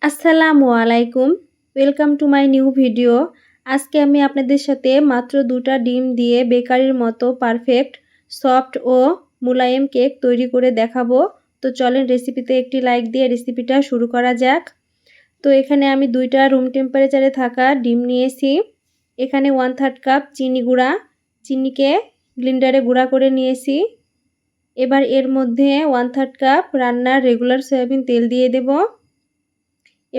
আসসালামু আলাইকুম, welcome to my new video. আজকে আমি আপনাদের সাথে মাত্র 2টা ডিম দিয়ে বেকারির মতো পারফেক্ট সফট ও মোলায়েম কেক তৈরি করে দেখাবো। তো চলেন রেসিপিতে একটি লাইক দিয়ে রেসিপিটা শুরু করা যাক। তো এখানে আমি 2টা রুম টেম্পারেচারে থাকা ডিম নিয়েছি। এখানে 1/3 কাপ চিনি গুঁড়া, চিনিকে ব্লেন্ডারে গুঁড়া করে নিয়েছি। এবার এর মধ্যে 1/3 কাপ রান্নার রেগুলার সয়াবিন তেল দিয়ে দেব।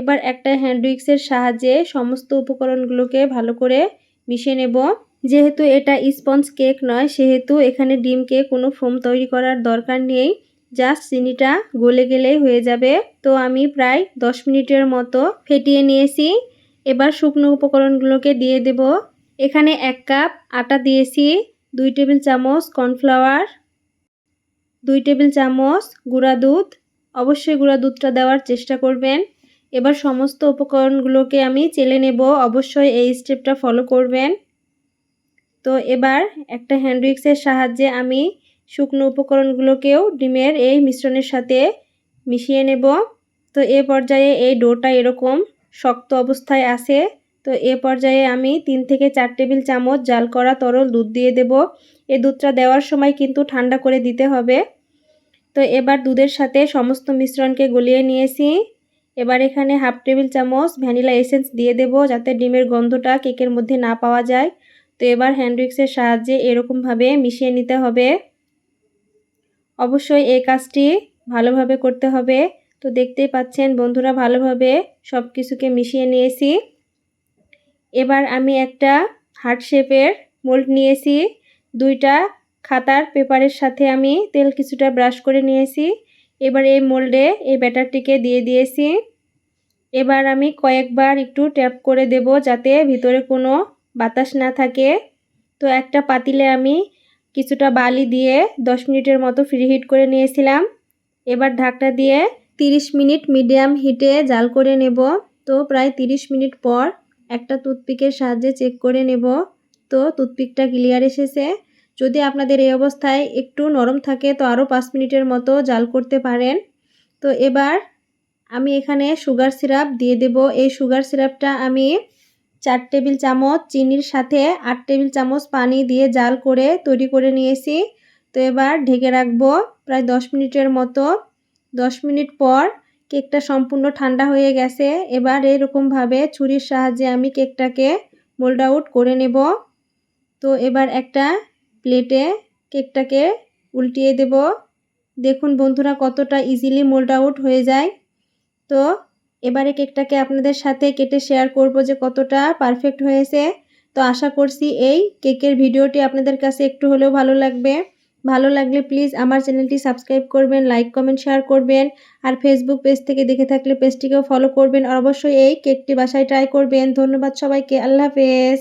এবার একটা হ্যান্ড উইক্সের সাহায্যে সমস্ত উপকরণগুলোকে ভালো করে মিশিয়ে নেব। যেহেতু এটা স্পঞ্জ কেক নয়, সেহেতু এখানে ডিমকে কোনো ফোম তৈরি করার দরকার নেই, জাস্ট চিনিটা গলে গেলেই হয়ে যাবে। তো আমি প্রায় 10 মিনিটের মতো ফেটিয়ে নিয়েছি। এবার শুকনো উপকরণগুলোকে দিয়ে দেব। এখানে 1 কাপ আটা দিয়েছি, 2 টেবিল চামচ কর্নফ্লাওয়ার, 2 টেবিল চামচ গুঁড়া দুধ। অবশ্যই গুঁড়া দুধটা দেওয়ার চেষ্টা করবেন। এবার সমস্ত উপকরণগুলোকে আমি চেলে নেব, অবশ্যই এই স্টেপটা ফলো করবেন। তো এবার একটা হ্যান্ড উইক্সের সাহায্যে আমি শুকনো উপকরণগুলোকেও ডিমের এই মিশ্রণের সাথে মিশিয়ে নেব। তো এ পর্যায়ে এই ডোটা এরকম শক্ত অবস্থায় আছে। তো এ পর্যায়ে আমি 3 থেকে 4 টেবিল চামচ জাল করা তরল দুধ দিয়ে দেব। এই দুধটা দেওয়ার সময় কিন্তু ঠান্ডা করে দিতে হবে। তো এবার দুধের সাথে সমস্ত মিশ্রণকে গলিয়ে নিয়েছি। এবার এখানে 1/2 টেবিল চামচ ভ্যানিলা এসেন্স দিয়ে দেব, যাতে ডিমের গন্ধটা কেকের মধ্যে না পাওয়া যায়। তো এবার হ্যান্ড উইক্সের সাহায্যে এরকমভাবে মিশিয়ে নিতে হবে। অবশ্যই এই কাজটি ভালোভাবে করতে হবে। তো দেখতেই পাচ্ছেন বন্ধুরা, ভালোভাবে সব কিছুকে মিশিয়ে নিয়েছি। এবার আমি একটা হার্ট শেপের মোল্ড নিয়েছি। 2টা খাতার পেপারের সাথে আমি তেল কিছুটা ব্রাশ করে নিয়েছি। এবার এই মোল্ডে এই ব্যাটারটিকে দিয়ে দিয়েছি। এবার আমি কয়েকবার একটু ট্যাপ করে দেব, যাতে ভিতরে কোনো বাতাস না থাকে। তো একটা পাতিলে আমি কিছুটা বালি দিয়ে 10 মিনিটের মতো ফ্রিহিট করে নিয়েছিলাম। এবার ঢাকনা দিয়ে 30 মিনিট মিডিয়াম হিটে জাল করে নেব। তো প্রায় 30 মিনিট পর একটা টুথপিকের সাহায্যে চেক করে নেব। তো টুথপিকটা ক্লিয়ার এসেছে। যদি আপনাদের এই অবস্থায় একটু নরম থাকে তো আরও 5 মিনিটের মতো জাল করতে পারেন। তো এবার আমি এখানে সুগার সিরাপ দিয়ে দেব। এই সুগার সিরাপটা আমি 4 টেবিল চামচ চিনির সাথে 8 টেবিল চামচ পানি দিয়ে জাল করে তৈরি করে নিয়েছি। তো এবার ঢেকে রাখবো প্রায় 10 মিনিটের মতো। 10 মিনিট পর কেকটা সম্পূর্ণ ঠান্ডা হয়ে গেছে। এবার এরকমভাবে ছুরির সাহায্যে আমি কেকটাকে মোল্ড আউট করে নেব। তো এবার একটা প্লেটে কেকটাকে উল্টিয়ে দেব। দেখুন বন্ধুরা, কতটা ইজিলি মোল্ড আউট হয়ে যায়। তো এবারে কেকটাকে আপনাদের সাথে কেটে শেয়ার করব যে কতটা পারফেক্ট হয়েছে। তো আশা করছি এই কেকের ভিডিওটি আপনাদের কাছে একটু হলেও ভালো লাগবে। ভালো লাগলে প্লিজ আমার চ্যানেলটি সাবস্ক্রাইব করবেন, লাইক কমেন্ট শেয়ার করবেন। আর ফেসবুক পেজ থেকে দেখে থাকলে পেজটিকেও ফলো করবেন। আর অবশ্যই এই কেকটি বাসায় ট্রাই করবেন। ধন্যবাদ সবাইকে, আল্লাহ হাফেজ।